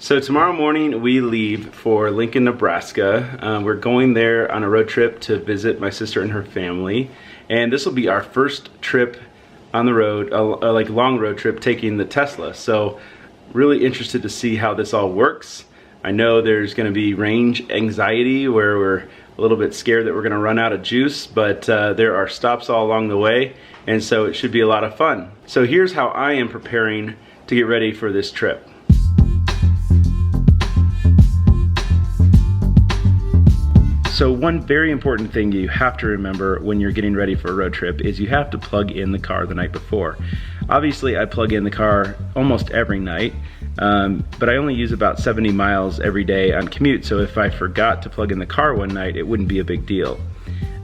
So tomorrow morning we leave for Lincoln, Nebraska. We're going there on a road trip to visit my sister and her family. And this will be our first trip on the road, like long road trip, taking the Tesla. So really interested to see how this all works. I know there's gonna be range anxiety where we're a little bit scared that we're gonna run out of juice, but there are stops all along the way, and so it should be a lot of fun. So here's how I am preparing to get ready for this trip. So one very important thing you have to remember when you're getting ready for a road trip is you have to plug in the car the night before. Obviously I plug in the car almost every night, but I only use about 70 miles every day on commute, so if I forgot to plug in the car one night, it wouldn't be a big deal.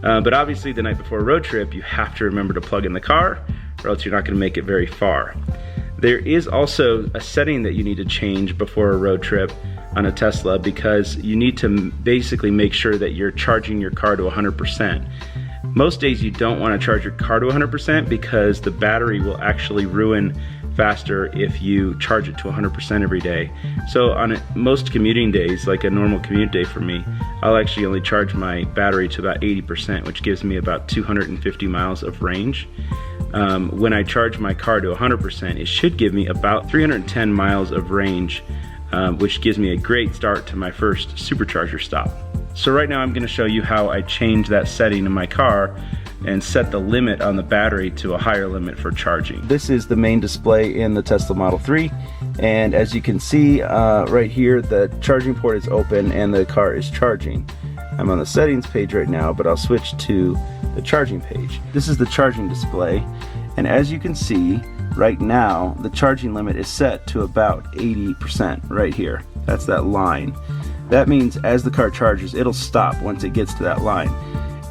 But obviously the night before a road trip, you have to remember to plug in the car, or else you're not gonna make it very far. There is also a setting that you need to change before a road trip on a Tesla, because you need to basically make sure that you're charging your car to 100%. Most days you don't want to charge your car to 100% because the battery will actually ruin faster if you charge it to 100% every day. So on most commuting days, like a normal commute day for me, I'll actually only charge my battery to about 80%, which gives me about 250 miles of range. When I charge my car to 100%, it should give me about 310 miles of range, which gives me a great start to my first supercharger stop. So right now I'm going to show you how I change that setting in my car and set the limit on the battery to a higher limit for charging. This is the main display in the Tesla Model 3, and as you can see right here, the charging port is open and the car is charging. I'm on the settings page right now, but I'll switch to the charging page. This is the charging display, and as you can see right now, the charging limit is set to about 80% right here. That's that line. That means as the car charges, it'll stop once it gets to that line.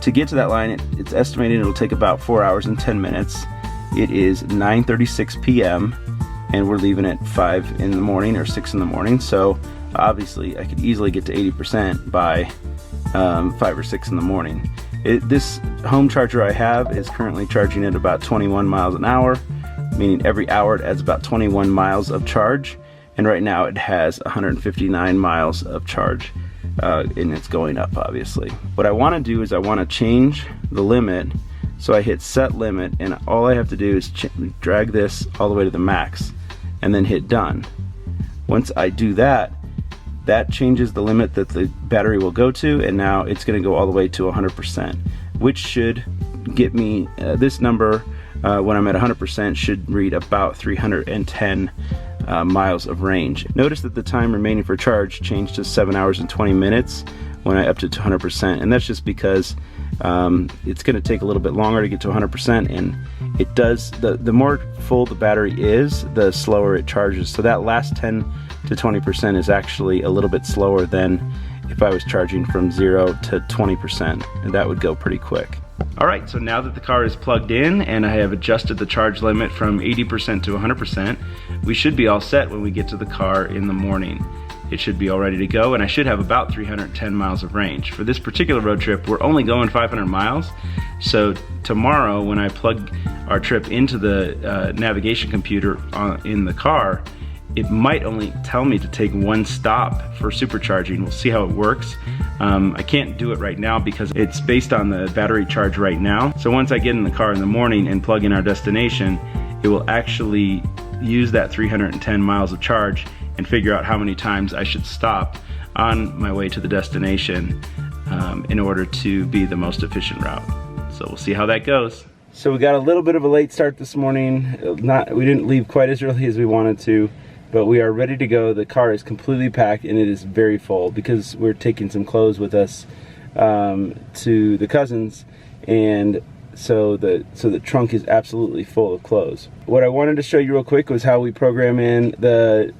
To get to that line, it's estimated it'll take about 4 hours and 10 minutes. It is 9:36 p.m. and we're leaving at 5 in the morning or 6 in the morning. So obviously I could easily get to 80% by 5 or 6 in the morning. This home charger I have is currently charging at about 21 miles an hour, meaning every hour it adds about 21 miles of charge, and right now it has 159 miles of charge, and it's going up obviously. What I want to do is I want to change the limit, so I hit set limit, and all I have to do is drag this all the way to the max and then hit done. Once I do that, that changes the limit that the battery will go to, and now it's going to go all the way to 100%, which should get me this number when I'm at 100% should read about 310 miles of range. Notice that the time remaining for charge changed to 7 hours and 20 minutes when I upped it to 100%, and that's just because it's going to take a little bit longer to get to 100%, and it does, the more full the battery is, the slower it charges. So that last 10 to 20% is actually a little bit slower than if I was charging from 0 to 20%, and that would go pretty quick. Alright, so now that the car is plugged in and I have adjusted the charge limit from 80% to 100%, we should be all set when we get to the car in the morning. It should be all ready to go, and I should have about 310 miles of range. For this particular road trip, we're only going 500 miles, so tomorrow when I plug our trip into the navigation computer in the car, it might only tell me to take one stop for supercharging. We'll see how it works. I can't do it right now because it's based on the battery charge right now. So once I get in the car in the morning and plug in our destination, it will actually use that 310 miles of charge and figure out how many times I should stop on my way to the destination in order to be the most efficient route. So we'll see how that goes. So we got a little bit of a late start this morning. We didn't leave quite as early as we wanted to, but we are ready to go. The car is completely packed and it is very full because we're taking some clothes with us to the cousins, and so the trunk is absolutely full of clothes. What I wanted to show you real quick was how we program in the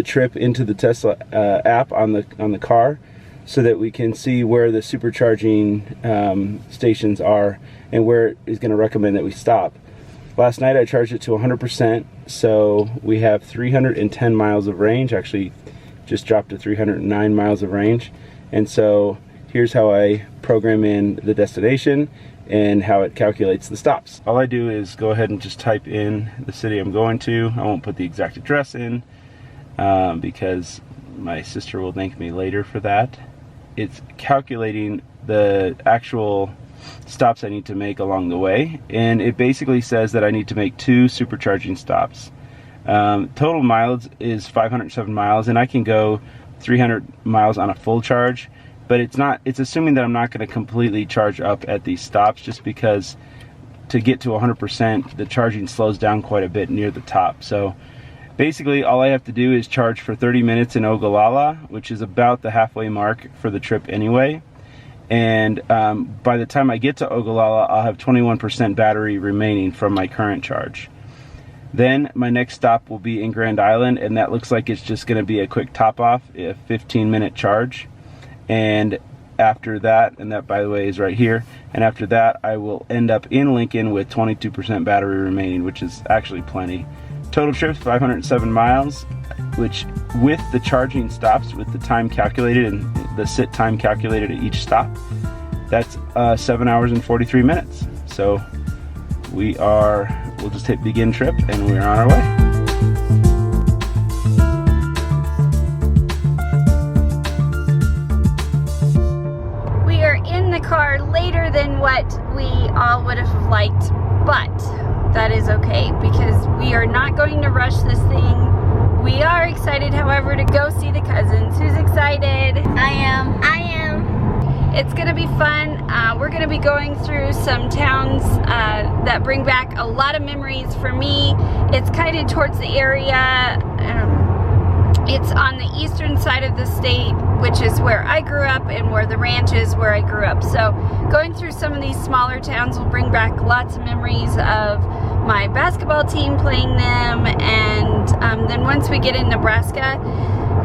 trip into the Tesla app on the car, so that we can see where the supercharging stations are and where it is going to recommend that we stop. Last night I charged it to 100%, so we have 310 miles of range. Actually just dropped to 309 miles of range. And so here's how I program in the destination and how it calculates the stops. All I do is go ahead and just type in the city I'm going to. I won't put the exact address in. because my sister will thank me later for that. It's calculating the actual stops I need to make along the way, and it basically says that I need to make 2 supercharging stops. Total mileage is 507 miles, and I can go 300 miles on a full charge, but it's assuming that I'm not going to completely charge up at these stops, just because to get to 100% the charging slows down quite a bit near the top. So basically all I have to do is charge for 30 minutes in Ogallala, which is about the halfway mark for the trip anyway. And by the time I get to Ogallala, I'll have 21% battery remaining from my current charge. Then my next stop will be in Grand Island, and that looks like it's just going to be a quick top off, a 15-minute charge. And after that, and that by the way is right here, and after that I will end up in Lincoln with 22% battery remaining, which is actually plenty. Total trip 507 miles, which with the charging stops, with the time calculated and the sit time calculated at each stop, that's 7 hours and 43 minutes. So we'll just hit begin trip and we're on our way. We are in the car later than what we all would have liked, but that is okay because we are not going to rush this thing. We are excited, however, to go see the cousins. Who's excited? I am. It's gonna be fun. We're gonna be going through some towns that bring back a lot of memories for me. It's kind of towards the area. It's on the eastern side of the state, which is where I grew up and where the ranch is where I grew up. So going through some of these smaller towns will bring back lots of memories of my basketball team playing them, and then once we get in Nebraska,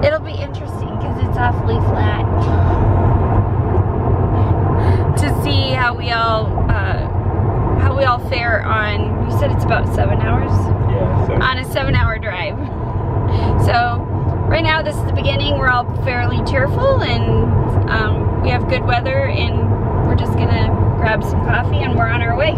it'll be interesting because it's awfully flat. To see how we all fare on, you said it's about 7 hours? Yeah. On a 7-hour drive. So right now this is the beginning. We're all fairly cheerful, and we have good weather, and we're just gonna grab some coffee and we're on our way.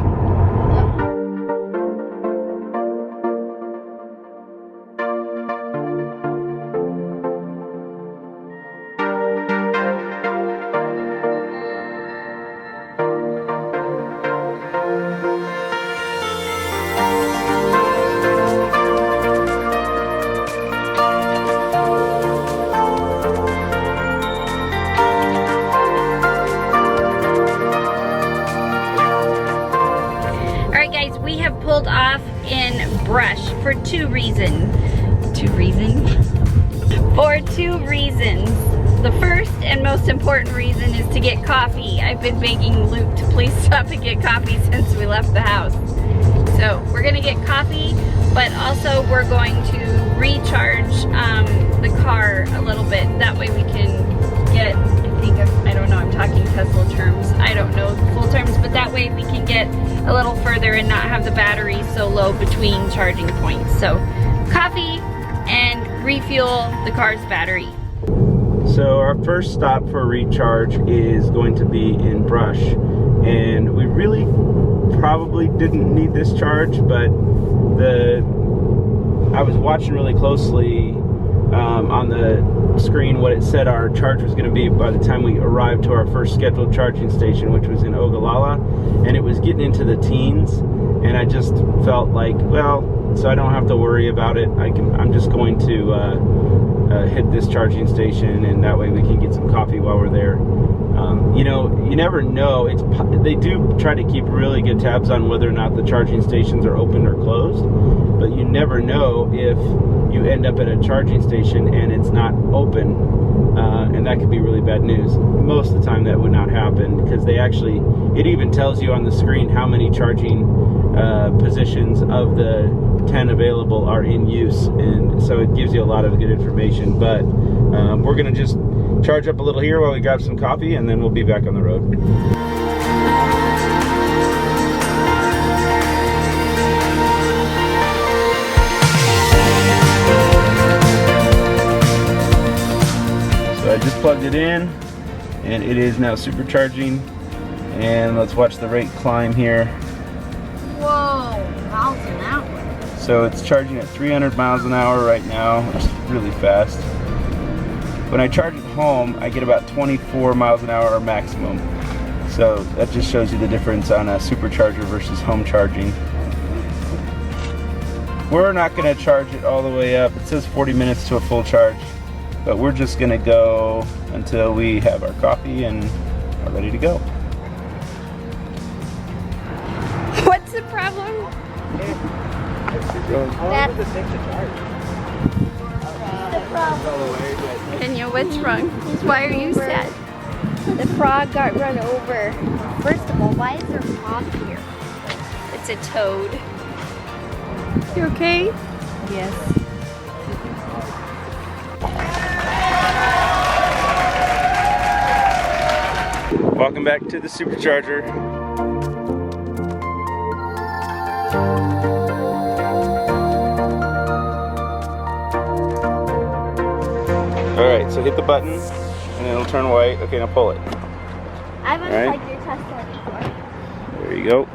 Pulled off in brush for two reasons. The first and most important reason is to get coffee. I've been begging Luke to please stop and get coffee since we left the house. So we're gonna get coffee, but also we're going to recharge the car a little bit. That way we can get, I don't know, I'm talking Tesla terms. I don't know the full terms, but that way we can get a little further and not have the battery so low between charging points. So coffee and refuel the car's battery. So our first stop for recharge is going to be in Brush, and we really probably didn't need this charge, but I was watching really closely on the screen what it said our charge was going to be by the time we arrived to our first scheduled charging station, which was in Ogallala, and it was getting into the teens, and I just felt like, well, so I don't have to worry about it, I'm just going to hit this charging station, and that way we can get some coffee while we're there. You know, you never know. They do try to keep really good tabs on whether or not the charging stations are open or closed, but you never know if you end up at a charging station and it's not open, and that could be really bad news. Most of the time that would not happen, because it even tells you on the screen how many charging positions of the 10 available are in use, and so it gives you a lot of good information. But we're gonna just charge up a little here while we grab some coffee, and then we'll be back on the road. So I just plugged it in, and it is now supercharging, and let's watch the rate climb here. Whoa, miles an hour. So it's charging at 300 miles an hour right now, which is really fast. When I charge at home, I get about 24 miles an hour maximum. So that just shows you the difference on a supercharger versus home charging. We're not gonna charge it all the way up. It says 40 minutes to a full charge, but we're just gonna go until we have our coffee and are ready to go. What's the problem? That's the problem. Kenya, what's wrong? Why are you sad? The frog got run over. First of all, why is there a frog here? It's a toad. You okay? Yes. Welcome back to the supercharger. Alright, so hit the button and it'll turn white. Okay, now pull it. I've Right. unplugged your Tesla before. There you go.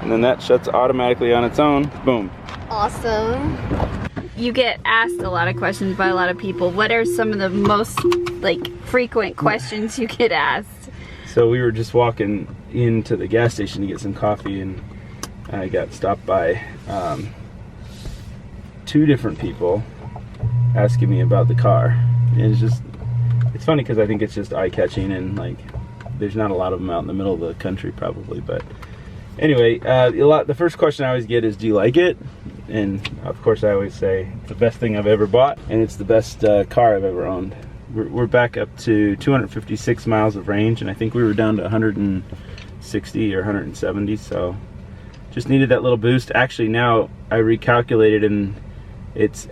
And then that shuts automatically on its own. Boom. Awesome. You get asked a lot of questions by a lot of people. What are some of the most frequent questions you get asked? So we were just walking into the gas station to get some coffee, and I got stopped by 2 different people asking me about the car. And it's funny because I think it's just eye-catching, and there's not a lot of them out in the middle of the country probably. But anyway, the first question I always get is, do you like it? And of course I always say it's the best thing I've ever bought, and it's the best car I've ever owned. We're back up to 256 miles of range, and I think we were down to 160 or 170, so just needed that little boost. Actually, now I recalculated, and it's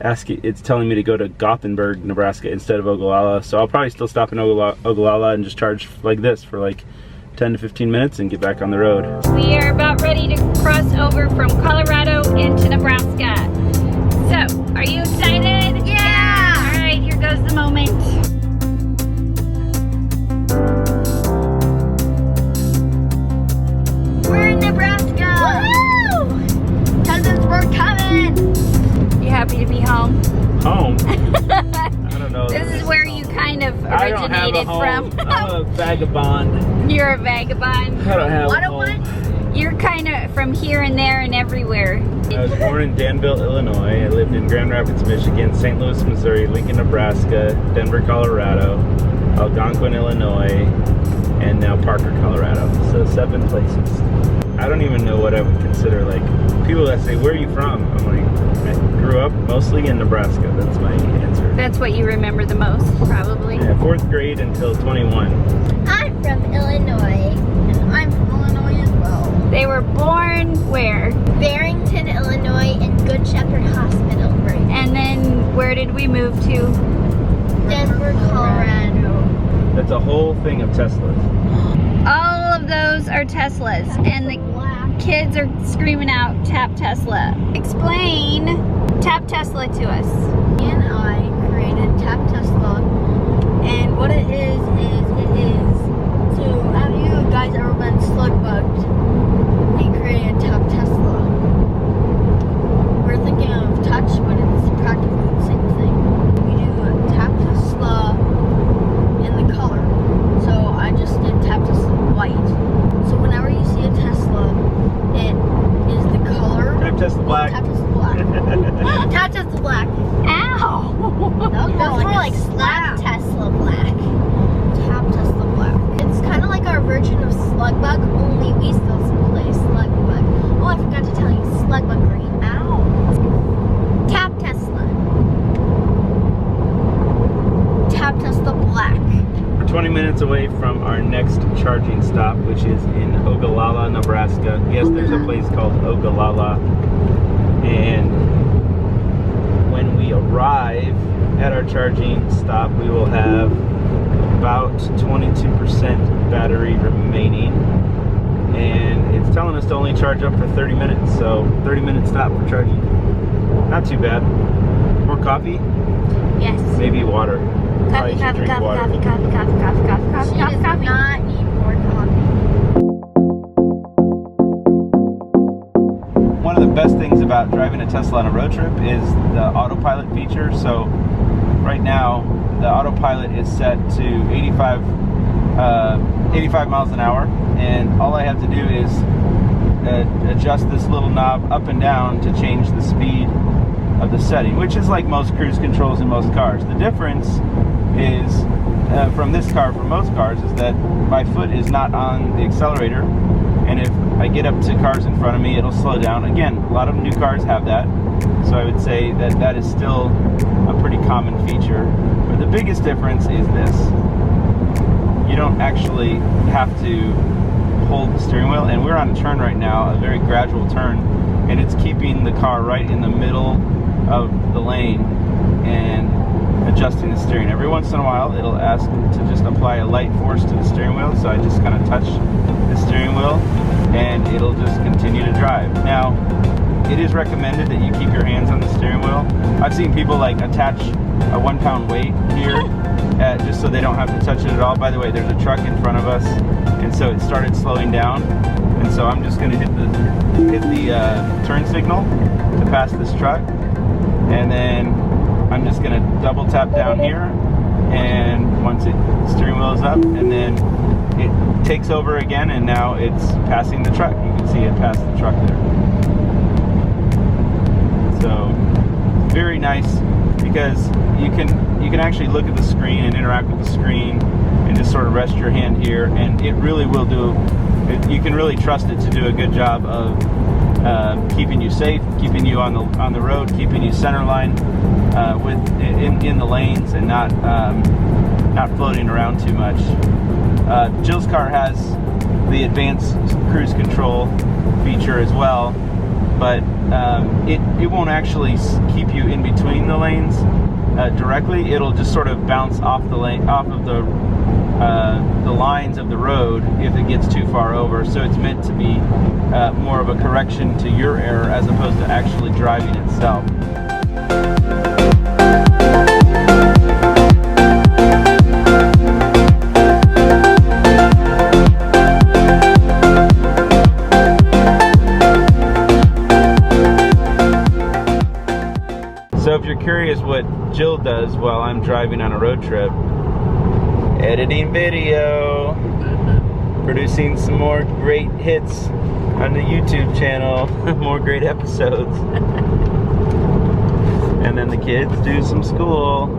telling me to go to Gothenburg, Nebraska instead of Ogallala, so I'll probably still stop in Ogallala and just charge like this for 10 to 15 minutes and get back on the road. We are about ready to cross over from Colorado into Nebraska. So, are you excited? Yeah! All right, here goes the moment. We're in Nebraska! Woo! Cousins, we're coming! You happy to be home? Home? I don't know. This is where you kind of I don't have a originated home. from. I'm a vagabond. You're a vagabond. I don't have What a a home. what? You're kind of from here and there and everywhere. I was born in Danville, Illinois. I lived in Grand Rapids, Michigan, St. Louis, Missouri, Lincoln, Nebraska, Denver, Colorado, Algonquin, Illinois, and now Parker, Colorado. So 7 places. I don't even know what I would consider, people that say, where are you from? I'm like, I grew up mostly in Nebraska. That's my answer. That's what you remember the most, probably. Yeah, 4th grade until 21. I'm from Illinois, and I'm from Illinois as well. They were born where? Barrington, Illinois, and Good Shepherd Hospital. Right. And then where did we move to? Denver, Colorado. That's a whole thing of Teslas. All of those are Teslas, and the kids are screaming out, tap Tesla. Explain tap Tesla to us. And I created Tap Tesla, and what it is so have you guys ever been slug bugged? We created Tap Tesla. We're thinking of touch, but it's practically the same thing. We do Tap Tesla in the color, so I just did Tap Tesla white. So whenever you see a Tesla, it is the color. Tap Tesla black. Tap Tesla black. Tap Tesla black. Ow! That's more like Slap Tesla Black. Tap Tesla Black. It's kind of like our version of Slugbug, only we still play Slugbug. Oh, I forgot to tell you, Slugbug Green. Ow. Tap Tesla. Tap Tesla Black. We're 20 minutes away from our next charging stop, which is in Ogallala, Nebraska. Yes, there's a place called Ogallala. And when we arrive at our charging stop, we will have about 22% battery remaining. And it's telling us to only charge up for 30 minutes. So 30-minute stop for charging. Not too bad. More coffee? Yes. Maybe water. Probably should drink water. She does not need more coffee. One of the best things about driving a Tesla on a road trip is the autopilot feature. So right now the autopilot is set to 85 miles an hour, and all I have to do is adjust this little knob up and down to change the speed of the setting, which is like most cruise controls in most cars. The difference is from this car, from most cars, is that my foot is not on the accelerator, and if I get up to cars in front of me, it'll slow down. Again, a lot of new cars have that, so I would say that that is still a pretty common feature. But the biggest difference is this: you don't actually have to hold the steering wheel, and we're on a turn right now, a very gradual turn, and it's keeping the car right in the middle of the lane and adjusting the steering. Every once in a while it'll ask to just apply a light force to the steering wheel, so I just kind of touch the steering wheel and it'll just continue to drive. Now, it is recommended that you keep your hands on the steering wheel. I've seen people like attach a 1 pound weight here just so they don't have to touch it at all. By the way, there's a truck in front of us, and so it started slowing down, and so I'm just going to hit the turn signal to pass this truck, and then I'm just going to double tap down here, and once the steering wheel is up, and then it takes over again, and now it's passing the truck. You can see it passed the truck there. So very nice, because you can actually look at the screen and interact with the screen and just sort of rest your hand here, and it really will do, you can really trust it to do a good job of keeping you safe, keeping you on the road, keeping you center line in the lanes, and not floating around too much. Jill's car has the advanced cruise control feature as well, but it won't actually keep you in between the lanes directly. It'll just sort of bounce off the lines of the road if it gets too far over. So it's meant to be more of a correction to your error as opposed to actually driving itself. So if you're curious what Jill does while I'm driving on a road trip, editing video, producing some more great hits on the YouTube channel, more great episodes. And then the kids do some school.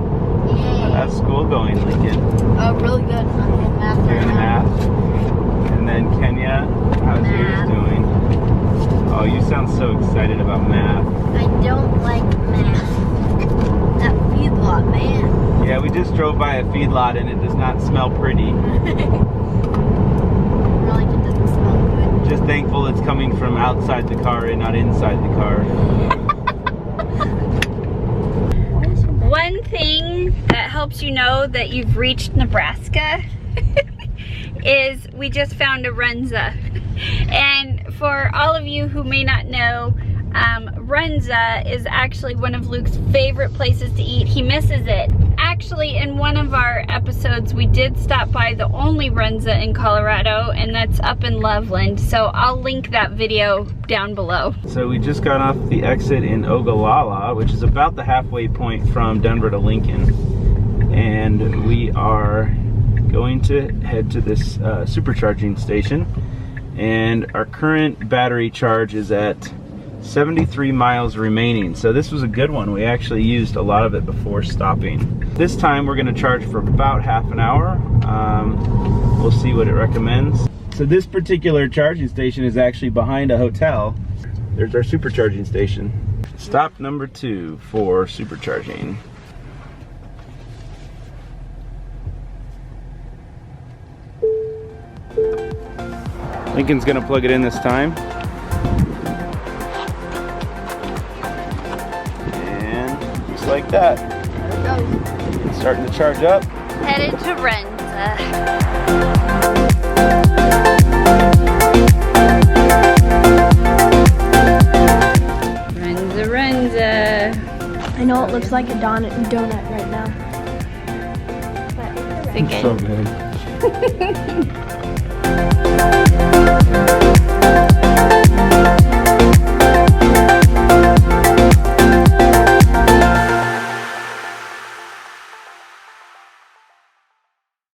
How's school going, Lincoln? Oh, really good. I'm in math right Doing now. math. And then Kenya, how's yours doing? Oh, you sound so excited about math. I don't like math. That feedlot, man. Yeah, we just drove by a feedlot and it does not smell pretty. Really, it doesn't smell good. Just thankful it's coming from outside the car and not inside the car. One thing that helps you know that you've reached Nebraska is we just found a Runza. And for all of you who may not know, Runza is actually one of Luke's favorite places to eat. He misses it. Actually, in one of our episodes, we did stop by the only Runza in Colorado, and that's up in Loveland. So I'll link that video down below. So we just got off the exit in Ogallala, which is about the halfway point from Denver to Lincoln. And we are going to head to this supercharging station. And our current battery charge is at 73 miles remaining. So this was a good one. We actually used a lot of it before stopping. This time we're going to charge for about half an hour. We'll see what it recommends. So this particular charging station is actually behind a hotel. There's our supercharging station. Stop number 2 for supercharging. Lincoln's gonna plug it in this time. And just like that. There it goes. It's starting to charge up. Headed to Runza. Runza. I know it looks like a donut right now. But it's So good.